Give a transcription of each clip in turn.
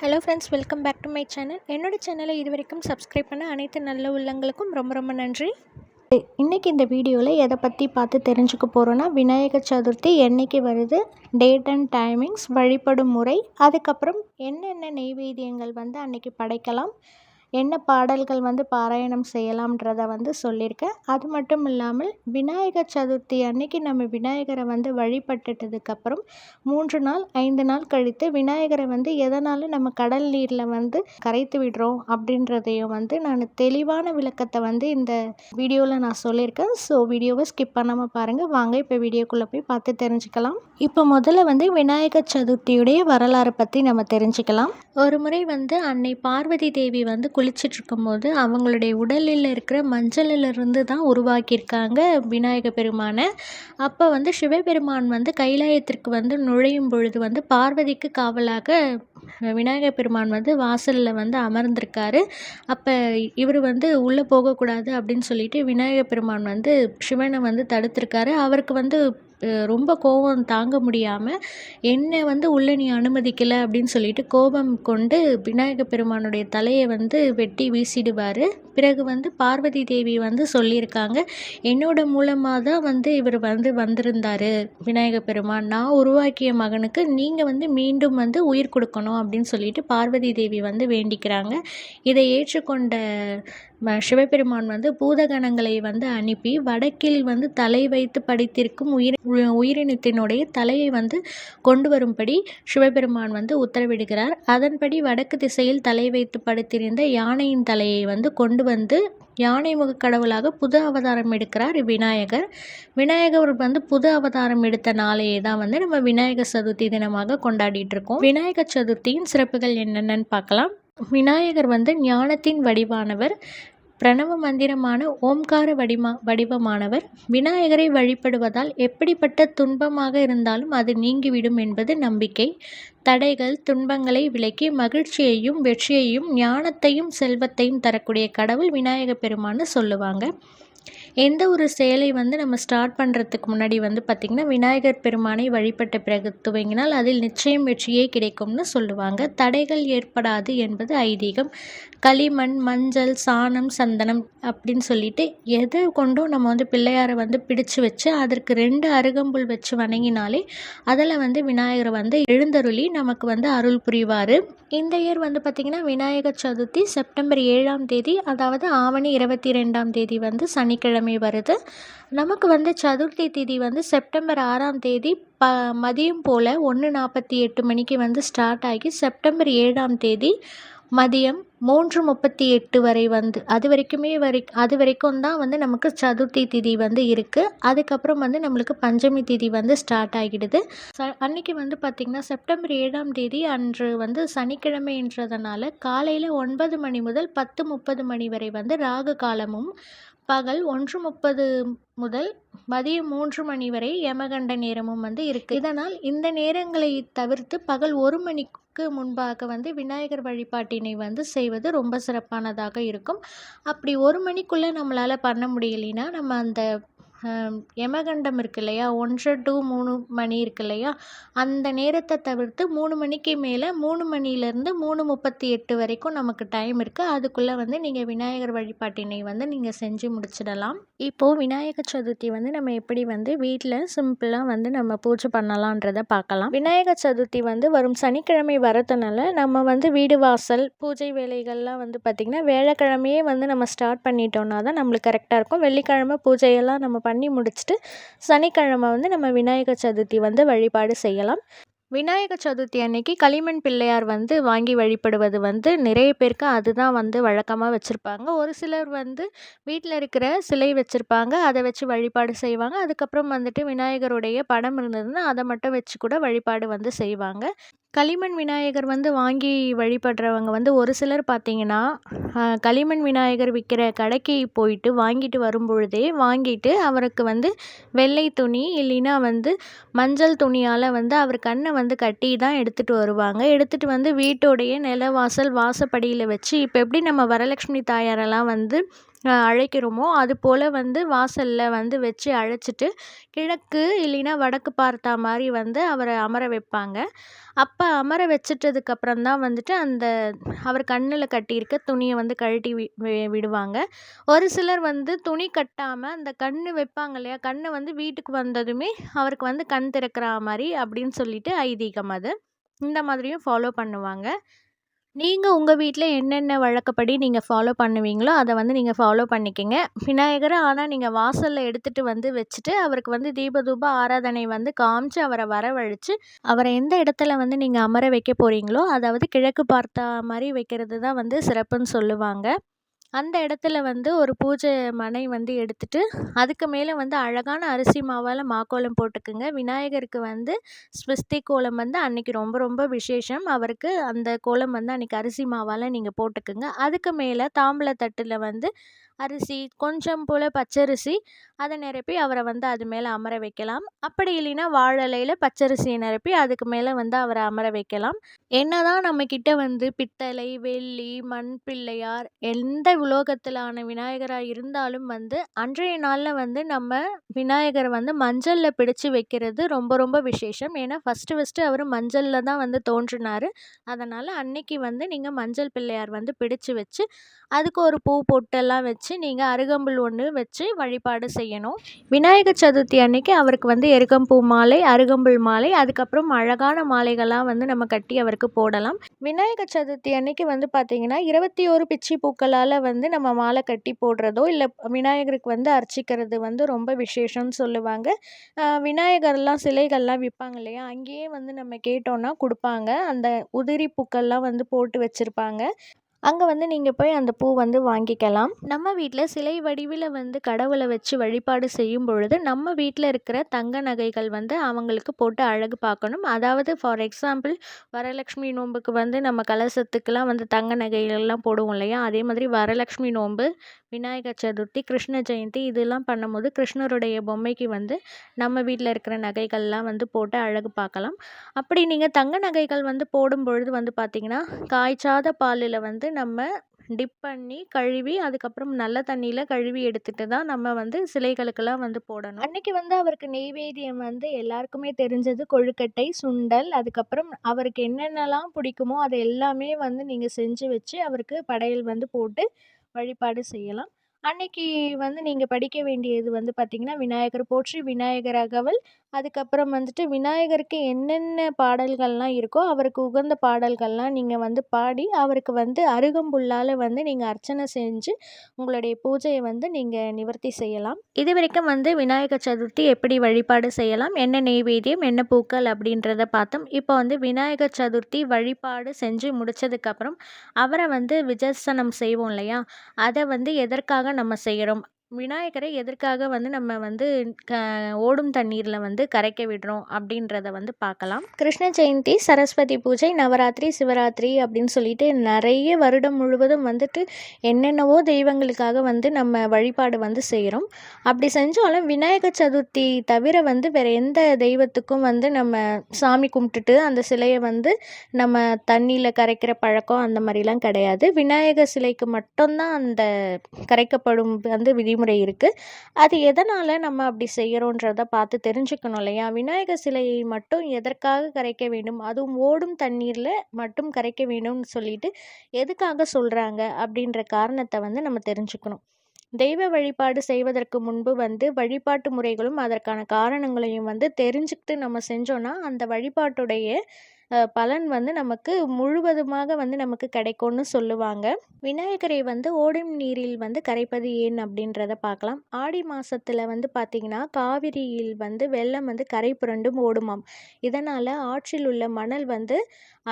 Hello friends, welcome back to my channel. என்னோட சேனலை இது வரைக்கும் சப்ஸ்கிரைப் பண்ண அனைத்து நல்ல உள்ளங்களுக்கும் ரொம்ப ரொம்ப நன்றி. இன்றைக்கி இந்த வீடியோவில் எதை பற்றி பார்த்து தெரிஞ்சுக்க போகிறோன்னா, விநாயகர் சதுர்த்தி என்றைக்கு வருது, டேட் அண்ட் டைமிங்ஸ், வழிபடும் முறை, அதுக்கப்புறம் என்னென்ன நெய்வேத்தியங்கள் அன்றைக்கி படைக்கலாம், என்ன பாடல்கள் பாராயணம் செய்யலாம்ன்றதை சொல்லியிருக்கேன். அது மட்டும் இல்லாமல் விநாயகர் சதுர்த்தி அன்னைக்கு நம்ம விநாயகரை வழிபட்டுட்டதுக்கப்புறம் 3 நாள் 5 நாள் கழித்து விநாயகரை எதனால் நம்ம கடல் நீரில் கரைத்து விடுறோம் அப்படின்றதையும் நான் தெளிவான விளக்கத்தை இந்த வீடியோவில் நான் சொல்லியிருக்கேன். ஸோ வீடியோவை ஸ்கிப் பண்ணாமல் பாருங்கள். வாங்க இப்போ வீடியோக்குள்ளே போய் பார்த்து தெரிஞ்சுக்கலாம். இப்போ முதல்ல விநாயகர் சதுர்த்தியுடைய வரலாறை பற்றி நம்ம தெரிஞ்சுக்கலாம். ஒரு முறை அன்னை பார்வதி தேவி குளிச்சிட்ருக்கும்போது அவங்களுடைய உடலில் இருக்கிற மஞ்சளிலிருந்து தான் உருவாக்கியிருக்காங்க விநாயக பெருமானை. அப்போ சிவபெருமான் கைலாயத்திற்கு நுழையும் பொழுது பார்வதிக்கு காவலாக விநாயகர் பெருமான் வாசலில் அமர்ந்திருக்காரு. அப்போ இவர் உள்ளே போகக்கூடாது அப்படின்னு சொல்லிட்டு விநாயகர் பெருமான் சிவனை தடுத்திருக்காரு. அவருக்கு ரொம்ப கோபம் தாங்க முடியாமல் என்னை உள்ளே நீ அனுமதிக்கலை அப்படின்னு சொல்லிட்டு கோபம் கொண்டு விநாயகர் பெருமானுடைய தலையை வெட்டி வீசிடுவார். பிறகு பார்வதி தேவி சொல்லியிருக்காங்க, என்னோட மூலமாக தான் இவர் வந்திருந்தார் விநாயகர் பெருமான், நான் உருவாக்கிய மகனுக்கு நீங்கள் மீண்டும் உயிர் கொடுக்கணும் அப்படின்னு சொல்லிட்டு பார்வதி தேவி வேண்டிக்கிறாங்க. இதை ஏற்றுக்கொண்ட சிவபெருமான் பூதகணங்களை அனுப்பி வடக்கில் தலை வைத்து படித்திருக்கும் உயிரினத்தினுடைய தலையை கொண்டு வரும்படி சிவபெருமான் உத்தரவிடுகிறார். அதன்படி வடக்கு திசையில் தலை வைத்து படுத்திருந்த யானையின் தலையை கொண்டு யானை முக கடவுளாக புது அவதாரம் எடுக்கிறார் விநாயகர். விநாயகர் புது அவதாரம் எடுத்த நாளையே தான் நம்ம விநாயகர் சதுர்த்தி தினமாக கொண்டாடிட்டு இருக்கோம். விநாயகர் சதுர்த்தியின் சிறப்புகள் என்னென்னு பார்க்கலாம். விநாயகர் ஞானத்தின் வடிவானவர், பிரணவ மந்திரமான ஓம்கார வடிவமானவர். விநாயகரை வழிபடுவதால் எப்படிப்பட்ட துன்பமாக இருந்தாலும் அது நீங்கிவிடும் என்பது நம்பிக்கை. தடைகள் துன்பங்களை விலக்கி மகிழ்ச்சியையும் வெற்றியையும் ஞானத்தையும் செல்வத்தையும் தரக்கூடிய கடவுள் விநாயகர் பெருமான்னு சொல்லுவாங்க. எந்த ஒரு செயலை நம்ம ஸ்டார்ட் பண்ணுறதுக்கு முன்னாடி பார்த்திங்கன்னா விநாயகர் பெருமானை வழிபட்ட பிறகு துவங்கினால் அதில் நிச்சயம் வெற்றியே கிடைக்கும்னு சொல்லுவாங்க. தடைகள் ஏற்படாது என்பது ஐதீகம். களிமண், மஞ்சள், சாணம், சந்தனம் அப்படின்னு சொல்லிட்டு எதை கொண்டும் நம்ம பிள்ளையாரை பிடிச்சு வச்சு அதற்கு 2 அருகம்புல் வச்சு வணங்கினாலே அதில் விநாயகரை எழுந்தருளி நமக்கு அருள் புரிவார். இந்த இயர் பார்த்திங்கன்னா விநாயகர் சதுர்த்தி செப்டம்பர் 7ஆம் தேதி, அதாவது ஆவணி 22ஆம் தேதி சனிக்கிழமை வருது. நமக்கு சதுர்த்தி திதி செப்டம்பர் 6ஆம் தேதி மதியம் போல் 1:48 மணிக்கு ஸ்டார்ட் ஆகி செப்டம்பர் 7ஆம் தேதி மதியம் 3:38 வரை அது வரைக்கும் தான் நமக்கு சதுர்த்தி திதி இருக்குது. அதுக்கப்புறம் நம்மளுக்கு பஞ்சமி திதி ஸ்டார்ட் ஆகிடுது. அன்றைக்கி பார்த்திங்கன்னா செப்டம்பர் 7ஆம் தேதி அன்று சனிக்கிழமைன்றதுனால காலையில் 9 மணி முதல் 10:30 மணி வரை ராகு காலமும், பகல் 1:30 முதல் மதியம் 3 மணி வரை யமகண்ட நேரமும் இருக்குது. இதனால் இந்த நேரங்களை தவிர்த்து பகல் 1 மணிக்கு முன்பாக விநாயகர் வழிபாட்டினை செய்வது ரொம்ப சிறப்பானதாக இருக்கும். அப்படி 1 மணிக்குள்ளே நம்மளால் பண்ண முடியலைன்னா நம்ம அந்த யமகண்டம் இருக்கு இல்லையா, 1 to 3 மணி இருக்கு இல்லையா, அந்த நேரத்தை தவிர்த்து 3 மணிக்கு மேலே 3 மணிலேருந்து 3:38 வரைக்கும் நமக்கு டைம் இருக்குது. அதுக்குள்ளே நீங்கள் விநாயகர் வழிபாட்டினை நீங்கள் செஞ்சு முடிச்சிடலாம். இப்போது விநாயகர் சதுர்த்தி நம்ம எப்படி வீட்டில் சிம்பிளாக நம்ம பூஜை பண்ணலான்றதை பார்க்கலாம். விநாயகர் சதுர்த்தி வரும் சனிக்கிழமை வரதுனால நம்ம வீடு வாசல் பூஜை வேலைகள்லாம் பார்த்திங்கன்னா வியாழக்கிழமையே நம்ம ஸ்டார்ட் பண்ணிட்டோம்னா தான் நம்மளுக்கு கரெக்டாக இருக்கும். வெள்ளிக்கிழமை பூஜையெல்லாம் நம்ம பண்ணி முடிச்சுட்டு சனிக்கிழமை நம்ம விநாயகர் சதுர்த்தி வழிபாடு செய்யலாம். விநாயகர் சதுர்த்தி அன்னைக்கு களிமண் பிள்ளையார் வாங்கி வழிபடுவது நிறைய பேருக்கு அதுதான் வழக்கமாக வச்சுருப்பாங்க. ஒரு சிலர் வீட்டில் இருக்கிற சிலை வச்சுருப்பாங்க, அதை வச்சு வழிபாடு செய்வாங்க. அதுக்கப்புறம் விநாயகருடைய படம் இருந்ததுன்னா அதை மட்டும் வச்சு கூட வழிபாடு செய்வாங்க. களிமண் விநாயகர் வாங்கி வழிபடுறவங்க ஒரு சிலர் பார்த்திங்கன்னா களிமண் விநாயகர் விற்கிற கடைக்கு போயிட்டு வாங்கிட்டு வரும்பொழுதே வாங்கிட்டு அவருக்கு வெள்ளை துணி இல்லைன்னா மஞ்சள் துணியால் அவர் கண்ணை கட்டி தான் எடுத்துகிட்டு வருவாங்க. எடுத்துகிட்டு வீட்டோடைய நிலவாசல் வாசப்படியில் வச்சு, இப்போ எப்படி நம்ம வரலட்சுமி தாயாரெல்லாம் அழைக்கிறோமோ அது போல் வந்து வாசலில் வந்து வச்சு அழைச்சிட்டு கிழக்கு இல்லைன்னா வடக்கு பார்த்தா மாதிரி வந்து அவரை அமர வைப்பாங்க. அப்போ அமர வச்சிட்டதுக்கப்புறம் தான் வந்துட்டு அந்த அவர் கண்ணில் கட்டியிருக்க துணியை வந்து கழட்டி விடுவாங்க. ஒரு சிலர் வந்து துணி கட்டாமல் அந்த கண்ணு வைப்பாங்க இல்லையா, கண்ணை வந்து வீட்டுக்கு வந்ததுமே அவருக்கு வந்து கண் திறக்கிற மாதிரி அப்படின்னு சொல்லிட்டு ஐதீகம் அது. இந்த மாதிரியும் ஃபாலோ பண்ணுவாங்க. நீங்கள் உங்கள் வீட்டில் என்னென்ன வழக்கப்படி நீங்கள் ஃபாலோ பண்ணுவீங்களோ அதை வந்து நீங்கள் ஃபாலோ பண்ணிக்கங்க. விநாயகரை ஆனால் நீங்கள் வாசலில் எடுத்துகிட்டு வந்து வச்சுட்டு அவருக்கு வந்து தீபதூப ஆராதனை வந்து காமிச்சு அவரை வரவழைச்சு அவரை எந்த இடத்துல வந்து நீங்கள் அமர வைக்க போகிறீங்களோ, அதாவது கிழக்கு பார்த்தா மாதிரி வைக்கிறது தான் வந்து சிறப்புன்னு சொல்லுவாங்க. அந்த இடத்துல வந்து ஒரு பூஜை மனை வந்து எடுத்துட்டு அதுக்கு மேலே வந்து அழகான அரிசி மாவால் மாக்கோலம் போட்டுக்குங்க. விநாயகருக்கு வந்து ஸ்வஸ்தி கோலம் வந்து அன்னைக்கு ரொம்ப ரொம்ப விசேஷம். அவருக்கு அந்த கோலம் வந்து அன்னைக்கு அரிசி மாவால் நீங்கள் போட்டுக்குங்க. அதுக்கு மேலே தாம்பூல தட்டில் வந்து அரிசி கொஞ்சம் போல் பச்சரிசி அதை நிரப்பி அவரை வந்து அது மேலே அமர வைக்கலாம். அப்படி இல்லைன்னா வாழை இலையில பச்சரிசியை நிரப்பி அதுக்கு மேலே வந்து அவரை அமர வைக்கலாம். என்னதான் நம்மக்கிட்ட வந்து பித்தளை, வெள்ளி, மண் பிள்ளையார் எந்த உலோகத்திலான விநாயகராக இருந்தாலும் வந்து அன்றைய நாளில் வந்து நம்ம விநாயகரை வந்து மஞ்சளில் பிடிச்சு வைக்கிறது ரொம்ப ரொம்ப விசேஷம். ஏன்னா ஃபஸ்ட்டு அவர் மஞ்சளில் தான் வந்து தோன்றினார். அதனால் அன்னைக்கு வந்து நீங்கள் மஞ்சள் பிள்ளையார் வந்து பிடிச்சு வச்சு அதுக்கு ஒரு பூ பொட்டெல்லாம் வச்சு நீங்கள் அருகம்புல் ஒன்று வச்சு வழிபாடு செய்யணும். விநாயகர் சதுர்த்தி அன்னைக்கு அவருக்கு வந்து எருகம்பூ மாலை, அருகம்புல் மாலை, அதுக்கப்புறம் அழகான மாலைகள்லாம் வந்து நம்ம கட்டி அவருக்கு போடலாம். விநாயகர் சதுர்த்தி அன்னைக்கு வந்து பார்த்திங்கன்னா 21 பிச்சி பூக்களால் வந்து நம்ம மாலை கட்டி போடுறதோ இல்லை விநாயகருக்கு வந்து அர்ச்சிக்கிறது வந்து ரொம்ப விசேஷம்னு சொல்லுவாங்க. விநாயகர்லாம் சிலைகள்லாம் விற்பாங்க இல்லையா, அங்கேயே வந்து நம்ம கேட்டோன்னா கொடுப்பாங்க. அந்த உதிரி பூக்கள்லாம் வந்து போட்டு வச்சுருப்பாங்க. அங்கே வந்து நீங்கள் போய் அந்த பூ வந்து வாங்கிக்கலாம். நம்ம வீட்டில் சிலை வடிவில் வந்து கடவுளை வச்சு வழிபாடு செய்யும் பொழுது நம்ம வீட்டில் இருக்கிற தங்க நகைகள் வந்து அவங்களுக்கு போட்டு அழகு பார்க்கணும். அதாவது ஃபார் எக்ஸாம்பிள் வரலட்சுமி நோன்புக்கு வந்து நம்ம கலசத்துக்கெலாம் வந்து தங்க நகைகள்லாம் போடுவோம் இல்லையா, அதே மாதிரி வரலட்சுமி நோன்பு, விநாயகர் சதுர்த்தி, கிருஷ்ண ஜெயந்தி இதெல்லாம் பண்ணும்போது கிருஷ்ணருடைய பொம்மைக்கு வந்து நம்ம வீட்டில் இருக்கிற நகைகள்லாம் வந்து போட்டு அழகு பார்க்கலாம். அப்படி நீங்கள் தங்க நகைகள் வந்து போடும் பொழுது வந்து பார்த்திங்கன்னா காய்ச்சாத பாலில் வந்து நம்ம டிப் பண்ணி கழுவி அதுக்கப்புறம் நல்ல தண்ணியில் கழுவி எடுத்துட்டு தான் நம்ம வந்து சிலைகளுக்கெல்லாம் வந்து போடணும். அன்னைக்கு வந்து அவருக்கு நெய்வேத்தியம் வந்து எல்லாருக்குமே தெரிஞ்சது கொழுக்கட்டை, சுண்டல், அதுக்கப்புறம் அவருக்கு என்னென்னலாம் பிடிக்குமோ அது எல்லாமே வந்து நீங்கள் செஞ்சு வச்சு அவருக்கு படையல் வந்து போட்டு வழிபாடு செய்யலாம். அன்னைக்கு வந்து நீங்கள் படிக்க வேண்டியது வந்து பார்த்திங்கன்னா விநாயகர் போற்றி, விநாயகர் அகவல், அதுக்கப்புறம் வந்துட்டு விநாயகருக்கு என்னென்ன பாடல்கள்லாம் இருக்கோ அவருக்கு உகந்த பாடல்கள்லாம் நீங்கள் வந்து பாடி அவருக்கு வந்து அருகம்புல்லால் வந்து நீங்கள் அர்ச்சனை செஞ்சு உங்களுடைய பூஜையை வந்து நீங்கள் நிவர்த்தி செய்யலாம். இது வரைக்கும் வந்து விநாயகர் சதுர்த்தி எப்படி வழிபாடு செய்யலாம், என்ன நெய்வேத்தியம், என்ன பூக்கள் அப்படின்றத பார்த்தோம். இப்போ வந்து விநாயகர் சதுர்த்தி வழிபாடு செஞ்சு முடித்ததுக்கப்புறம் அவரை வந்து விஜர்சனம் செய்வோம் இல்லையா, அதை வந்து எதற்காக நம்ம செய்கிறோம், விநாயகரை எதற்காக வந்து நம்ம வந்து ஓடும் தண்ணீரில் வந்து கரைக்க விடுறோம் அப்படின்றத வந்து பார்க்கலாம். கிருஷ்ண ஜெயந்தி, சரஸ்வதி பூஜை, நவராத்திரி, சிவராத்திரி அப்படின்னு சொல்லிட்டு நிறைய வருடம் முழுவதும் வந்துட்டு என்னென்னவோ தெய்வங்களுக்காக வந்து நம்ம வழிபாடு வந்து செய்கிறோம். அப்படி செஞ்சாலும் விநாயகர் சதுர்த்தி தவிர வந்து வேறு எந்த தெய்வத்துக்கும் வந்து நம்ம சாமி கும்பிட்டுட்டு அந்த சிலையை வந்து நம்ம தண்ணியில் கரைக்கிற பழக்கம் அந்த மாதிரிலாம் கிடையாது. விநாயகர் சிலைக்கு மட்டும்தான் அந்த கரைக்கப்படும் வந்து விதிமுறை இருக்குது. அது எதனால் நம்ம அப்படி செய்கிறோன்றதை பார்த்து தெரிஞ்சுக்கணும் இல்லையா. விநாயகர் சிலையை மட்டும் எதற்காக கரைக்க வேண்டும், அதுவும் ஓடும் தண்ணீரில் மட்டும் கரைக்க வேண்டும்னு சொல்லிட்டு எதுக்காக சொல்கிறாங்க அப்படின்ற காரணத்தை வந்து நம்ம தெரிஞ்சுக்கணும். தெய்வ வழிபாடு செய்வதற்கு முன்பு வந்து வழிபாட்டு முறைகளும் அதற்கான காரணங்களையும் வந்து தெரிஞ்சுக்கிட்டு நம்ம செஞ்சோன்னா அந்த வழிபாட்டுடைய பலன் வந்து நமக்கு முழுவதுமாக வந்து நமக்கு கிடைக்கும்னு சொல்லுவாங்க. விநாயகரை வந்து ஓடும் நீரில் வந்து கரைப்பது ஏன் அப்படின்றத பார்க்கலாம். ஆடி மாதத்தில் வந்து பார்த்திங்கன்னா காவிரியில் வந்து வெள்ளம் வந்து கரை புரண்டும் ஓடுமாம். இதனால் ஆற்றில் உள்ள மணல் வந்து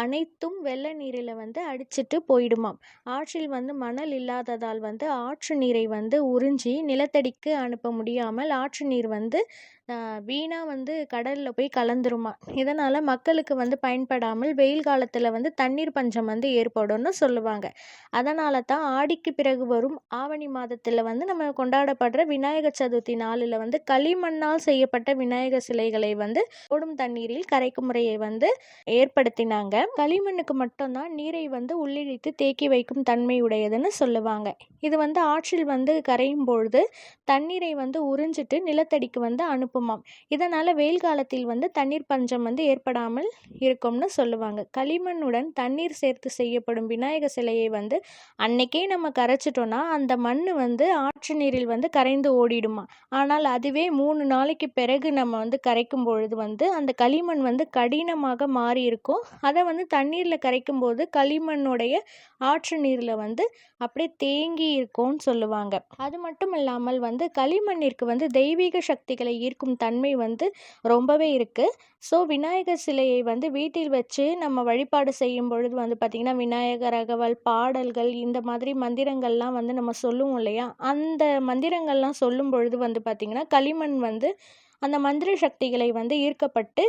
அனைத்தும் வெள்ள நீரில் வந்து அடிச்சிட்டு போயிடுமாம். ஆற்றில் வந்து மணல் இல்லாததால் வந்து ஆற்று நீரை வந்து உறிஞ்சி நிலத்தடிக்கு அனுப்ப முடியாமல் ஆற்று நீர் வந்து வீணாக வந்து கடலில் போய் கலந்துருமா. இதனால் மக்களுக்கு வந்து பயன்படாமல் வெயில் காலத்தில் வந்து தண்ணீர் பஞ்சம் வந்து ஏற்படும்னு சொல்லுவாங்க. அதனால தான் ஆடிக்கு பிறகு வரும் ஆவணி மாதத்தில் வந்து நம்ம கொண்டாடப்படுற விநாயகர் சதுர்த்தி நாளில் வந்து களிமண்ணால் செய்யப்பட்ட விநாயகர் சிலைகளை வந்து ஓடும் தண்ணீரில் கரைக்கும் முறையை வந்து ஏற்படுத்தினாங்க. களிமண்ணுக்கு மட்டும்தான் நீரை வந்து உள்ளிழுத்து தேக்கி வைக்கும் தன்மை உடையதுன்னு சொல்லுவாங்க. இது வந்து ஆற்றில் வந்து கரையும் பொழுது தண்ணீரை வந்து உறிஞ்சிட்டு நிலத்தடிக்கு வந்து அனுப்புமாம். இதனால் வெயில் காலத்தில் வந்து தண்ணீர் பஞ்சம் வந்து ஏற்படாமல் இருக்கும்னு சொல்லுவாங்க. களிமண்ணுடன் தண்ணீர் சேர்த்து செய்யப்படும் விநாயகர் சிலையை வந்து அன்னைக்கே நம்ம கரைச்சிட்டோன்னா அந்த மண் வந்து ஆற்று நீரில் வந்து கரைந்து ஓடிடுமா. ஆனால் அதுவே 3 நாளைக்கு பிறகு நம்ம வந்து கரைக்கும் பொழுது வந்து அந்த களிமண் வந்து கடினமாக மாறி இருக்கும். அதை வந்து தண்ணீரில் கரைக்கும் போது களிமண்ணுடைய ஆற்று நீரில் வந்து அப்படியே தேங்கி இருக்கும்னு சொல்லுவாங்க. அது மட்டும் இல்லாமல் வந்து களிமண்ணிற்கு வந்து தெய்வீக சக்திகளை ஈர்க்கும் தன்மை வந்து ரொம்பவே இருக்குது. ஸோ விநாயகர் சிலையை வந்து வீட்டில் வச்சு நம்ம வழிபாடு செய்யும் பொழுது வந்து பார்த்திங்கன்னா விநாயகர் அகவல் பாடல்கள் இந்த மாதிரி மந்திரங்கள்லாம் வந்து நம்ம சொல்லுவோம் இல்லையா, அந்த மந்திரங்கள்லாம் சொல்லும் பொழுது வந்து பார்த்திங்கன்னா களிமண் வந்து அந்த மந்திர சக்திகளை வந்து ஈர்க்கப்பட்டு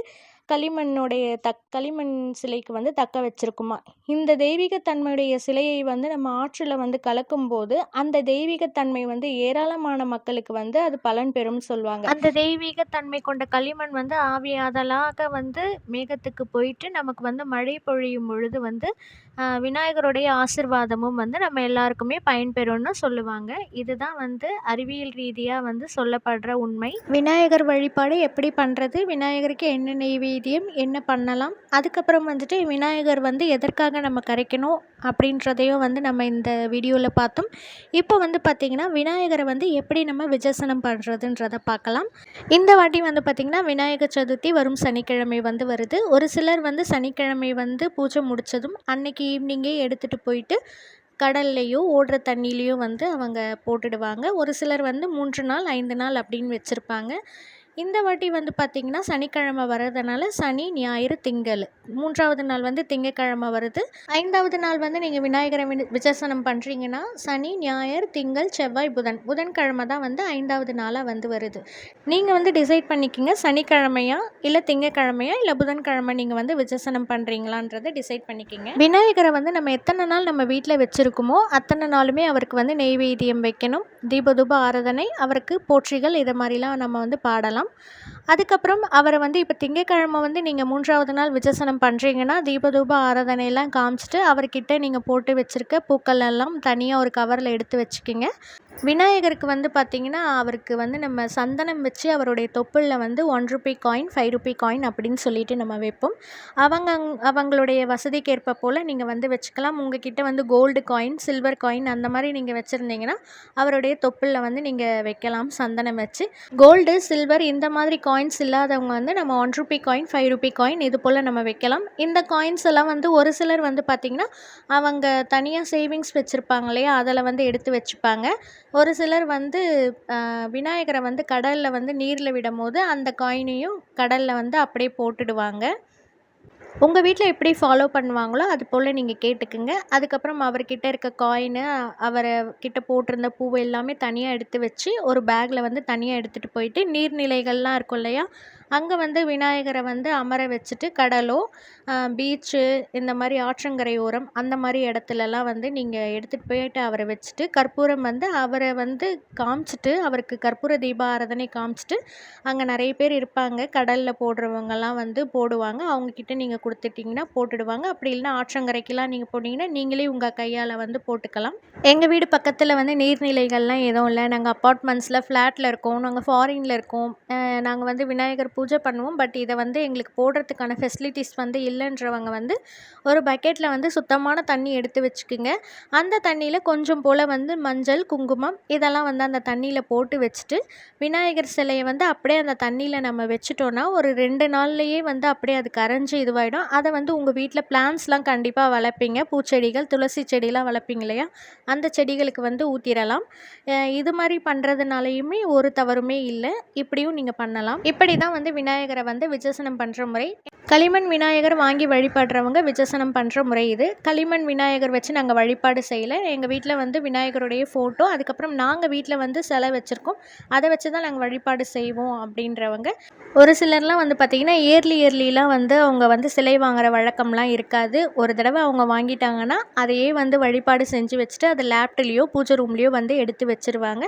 களிமண் சிலைக்கு வந்து தக்க வச்சிருக்குமா. இந்த தெய்வீகத்தன்மையுடைய சிலையை வந்து நம்ம ஆற்றில் வந்து கலக்கும்போது அந்த தெய்வீகத்தன்மை வந்து ஏராளமான மக்களுக்கு வந்து அது பலன் பெறும்னு சொல்லுவாங்க. அந்த தெய்வீகத்தன்மை கொண்ட களிமண் வந்து ஆவியாதலாக வந்து மேகத்துக்கு போயிட்டு நமக்கு வந்து மழை பொழியும் பொழுது வந்து விநாயகருடைய ஆசிர்வாதமும் வந்து நம்ம எல்லாருக்குமே பயன்பெறும்னு சொல்லுவாங்க. இதுதான் வந்து அறிவியல் ரீதியாக வந்து சொல்லப்படுற உண்மை. விநாயகர் வழிபாடு எப்படி பண்ணுறது, விநாயகருக்கு என்ன நெய்வேத்தியம் என்ன பண்ணலாம், அதுக்கப்புறம் வந்துட்டு விநாயகர் வந்து எதற்காக நம்ம கரைக்கணும் அப்படின்றதையும் வந்து நம்ம இந்த வீடியோவில் பார்த்தோம். இப்போ வந்து பார்த்திங்கன்னா விநாயகரை வந்து எப்படி நம்ம விஜர்சனம் பண்ணுறதுன்றதை பார்க்கலாம். இந்த வாட்டி வந்து பார்த்திங்கன்னா விநாயகர் சதுர்த்தி வரும் சனிக்கிழமை வந்து வருது. ஒரு சிலர் வந்து சனிக்கிழமை வந்து பூஜை முடித்ததும் அன்னைக்கு ஈவினிங்கே எடுத்துகிட்டு போயிட்டு கடல்லையோ ஓடுற தண்ணியிலையோ வந்து அவங்க போட்டுடுவாங்க. ஒரு சிலர் வந்து 3 நாள் 5 நாள் அப்படின்னு வச்சுருப்பாங்க. இந்த வாட்டி வந்து பார்த்திங்கன்னா சனிக்கிழமை வர்றதுனால சனி ஞாயிறு திங்கள் 3வது நாள் வந்து திங்கக்கிழமை வருது. 5வது நாள் வந்து நீங்கள் விநாயகரை விஜர்சனம் பண்ணுறீங்கன்னா சனி ஞாயிறு திங்கள் செவ்வாய் புதன்கிழமை தான் வந்து 5வது நாளாக வந்து வருது. நீங்கள் வந்து டிசைட் பண்ணிக்கிங்க சனிக்கிழமையா இல்லை திங்கக்கிழமையா இல்லை புதன்கிழமை நீங்கள் வந்து விஜர்சனம் பண்ணுறீங்களான்றதை டிசைட் பண்ணிக்கிங்க. விநாயகரை வந்து நம்ம எத்தனை நாள் நம்ம வீட்டில் வச்சுருக்கோமோ அத்தனை நாளுமே அவருக்கு வந்து நெய்வேத்தியம் வைக்கணும், தீபதூப ஆராதனை, அவருக்கு போற்றிகள் இதை மாதிரிலாம் நம்ம வந்து பாடலாம். அதுக்கப்புறம் அவரை வந்து இப்போ திங்கக்கிழமை வந்து நீங்கள் 3வது நாள் விஜர்சனம் பண்ணுறீங்கன்னா தீபதூப ஆராதனையெல்லாம் காமிச்சிட்டு அவர்கிட்ட நீங்கள் போட்டு வச்சுருக்க பூக்கள் எல்லாம் தனியாக ஒரு கவரில் எடுத்து வச்சுக்கிங்க. விநாயகருக்கு வந்து பார்த்திங்கன்னா அவருக்கு வந்து நம்ம சந்தனம் வச்சு அவருடைய தொப்புளில் வந்து 1 ரூபி காயின் 5 ரூபி காயின் அப்படின்னு சொல்லிட்டு நம்ம வைப்போம். அவங்களுடைய வசதிக்கேற்ப போல் நீங்கள் வந்து வச்சுக்கலாம். உங்ககிட்ட வந்து கோல்டு காயின் சில்வர் காயின் அந்த மாதிரி நீங்கள் வச்சுருந்தீங்கன்னா அவருடைய தொப்புளில் வந்து நீங்கள் வைக்கலாம் சந்தனம் வச்சு. கோல்டு சில்வர் இந்த மாதிரி காயின்ஸ் இல்லாதவங்க வந்து நம்ம 1 ரூபி காயின் 5 ரூபி காயின் இது போல் நம்ம வைக்கலாம். இந்த காயின்ஸ் எல்லாம் வந்து ஒரு சிலர் வந்து பார்த்திங்கன்னா அவங்க தனியாக சேவிங்ஸ் வச்சுருப்பாங்க இல்லையா, அதில் வந்து எடுத்து வச்சுப்பாங்க. ஒரு சிலர் வந்து விநாயகரை வந்து கடலில் வந்து நீரில் விடும் போது அந்த காயினையும் கடலில் வந்து அப்படியே போட்டுடுவாங்க. உங்கள் வீட்டில் எப்படி ஃபாலோ பண்ணுவாங்களோ அது போல் நீங்கள் கேட்டுக்குங்க. அதுக்கப்புறம் அவர்கிட்ட இருக்க காயினு அவரை கிட்ட போட்டிருந்த பூவை எல்லாமே தனியாக எடுத்து வச்சு ஒரு பேக்கில் வந்து தனியாக எடுத்துகிட்டு போயிட்டு நீர்நிலைகள்லாம் இருக்கும் இல்லையா, அங்கே வந்து விநாயகரை வந்து அமர வச்சுட்டு கடலோ பீச்சு இந்த மாதிரி ஆற்றங்கரை ஓரம் அந்த மாதிரி இடத்துலலாம் வந்து நீங்கள் எடுத்துகிட்டு போயிட்டு அவரை வச்சுட்டு கற்பூரம் வந்து அவரை வந்து காமிச்சிட்டு அவருக்கு கற்பூர தீப ஆராதனை காமிச்சிட்டு அங்கே நிறைய பேர் இருப்பாங்க கடலில் போடுறவங்கலாம் வந்து போடுவாங்க. அவங்கக்கிட்ட நீங்கள் கொடுத்துட்டிங்கன்னா போட்டுடுவாங்க. அப்படி இல்லைனா ஆற்றங்கரைக்கெலாம் நீங்கள் போட்டிங்கன்னா நீங்களே உங்கள் கையால் வந்து போட்டுக்கலாம். எங்கள் வீடு பக்கத்தில் வந்து நீர்நிலைகள்லாம் எதுவும் இல்லை. நாங்கள் அப்பார்ட்மெண்ட்ஸில் ஃப்ளாட்டில் இருக்கோம், நாங்கள் ஃபாரினில் இருக்கோம். நாங்கள் வந்து விநாயகர் பூஜை பண்ணுவோம். பட் இதை வந்து எங்களுக்கு போடுறதுக்கான ஃபெசிலிட்டிஸ் வந்து இல்லைன்றவங்க வந்து ஒரு பக்கெட்டில் வந்து சுத்தமான தண்ணி எடுத்து வச்சுக்குங்க. அந்த தண்ணியில் கொஞ்சம் போல் வந்து மஞ்சள் குங்குமம் இதெல்லாம் வந்து அந்த தண்ணியில் போட்டு வச்சுட்டு விநாயகர் சிலையை வந்து அப்படியே அந்த தண்ணியில் நம்ம வச்சுட்டோன்னா ஒரு 2 நாள்லேயே வந்து அப்படியே அது கரைஞ்சி இதுவாகிடும். அதை வந்து உங்கள் வீட்டில் பிளான்ட்ஸ்லாம் கண்டிப்பாக வளர்ப்பீங்க, பூச்செடிகள் துளசி செடிலாம் வளர்ப்பீங்க இல்லையா, அந்த செடிகளுக்கு வந்து ஊற்றிடலாம். இது மாதிரி பண்ணுறதுனாலையுமே ஒரு தவறுமே இல்லை. இப்படியும் நீங்கள் பண்ணலாம். இப்படி தான் வந்து விநாயகரை வந்து விஜர்சனம் பண்ணுற முறை. களிமண் விநாயகர் வாங்கி வழிபடுறவங்க விஜர்சனம் பண்ணுற முறை இது. களிமண் விநாயகர் வச்சு நாங்கள் வழிபாடு செய்யலை. எங்கள் வீட்டில் வந்து விநாயகருடைய ஃபோட்டோ, அதுக்கப்புறம் நாங்கள் வீட்டில் வந்து சிலை வச்சுருக்கோம், அதை வச்சு தான் நாங்கள் வழிபாடு செய்வோம் அப்படின்றவங்க. ஒரு சிலர்லாம் வந்து பார்த்திங்கன்னா இயர்லிலாம் வந்து அவங்க வந்து சிலை வாங்குகிற வழக்கம்லாம் இருக்காது. ஒரு தடவை அவங்க வாங்கிட்டாங்கன்னா அதையே வந்து வழிபாடு செஞ்சு வச்சுட்டு அதை லேப்ட்லேயோ பூஜை ரூம்லேயோ வந்து எடுத்து வச்சுருவாங்க.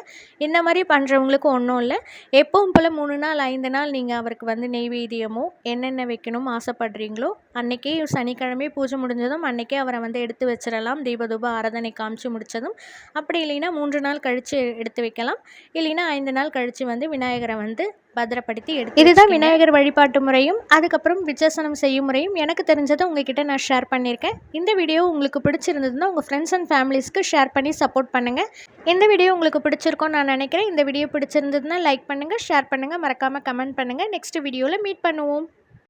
இந்த மாதிரி பண்ணுறவங்களுக்கு ஒன்றும் இல்லை. எப்பவும் போல் 3 நாள் 5 நாள் நீங்கள் அவரை அவருக்கு வந்து நெய்வேத்தியமோ என்னென்ன வைக்கணும் ஆசைப்படுறீங்களோ அன்றைக்கே சனிக்கிழமை பூஜை முடிஞ்சதும் அன்றைக்கே அவரை வந்து எடுத்து வச்சிடலாம். தீபதூப ஆராதனை காமிச்சு முடித்ததும். அப்படி இல்லைன்னா 3 நாள் கழித்து எடுத்து வைக்கலாம். இல்லைன்னா 5 நாள் கழித்து வந்து விநாயகரை வந்து பத்திரப்படுத்தி இதுதான் விநாயகர் வழிபாட்டு முறையும் அதுக்கப்புறம் விசேஷனம் செய்யும் முறையும் எனக்கு தெரிஞ்சதை உங்ககிட்ட நான் ஷேர் பண்ணியிருக்கேன். இந்த வீடியோ உங்களுக்கு பிடிச்சிருந்ததுன்னா உங்கள் ஃப்ரெண்ட்ஸ் அண்ட் ஃபேமிலிஸ்க்கு ஷேர் பண்ணி சப்போர்ட் பண்ணுங்கள். இந்த வீடியோ உங்களுக்கு பிடிச்சிருக்கோன்னு நான் நினைக்கிறேன். இந்த வீடியோ பிடிச்சிருந்ததுன்னா லைக் பண்ணுங்கள், ஷேர் பண்ணுங்கள், மறக்காமல் கமெண்ட் பண்ணுங்கள். நெக்ஸ்ட் வீடியோவில் மீட் பண்ணுவோம்.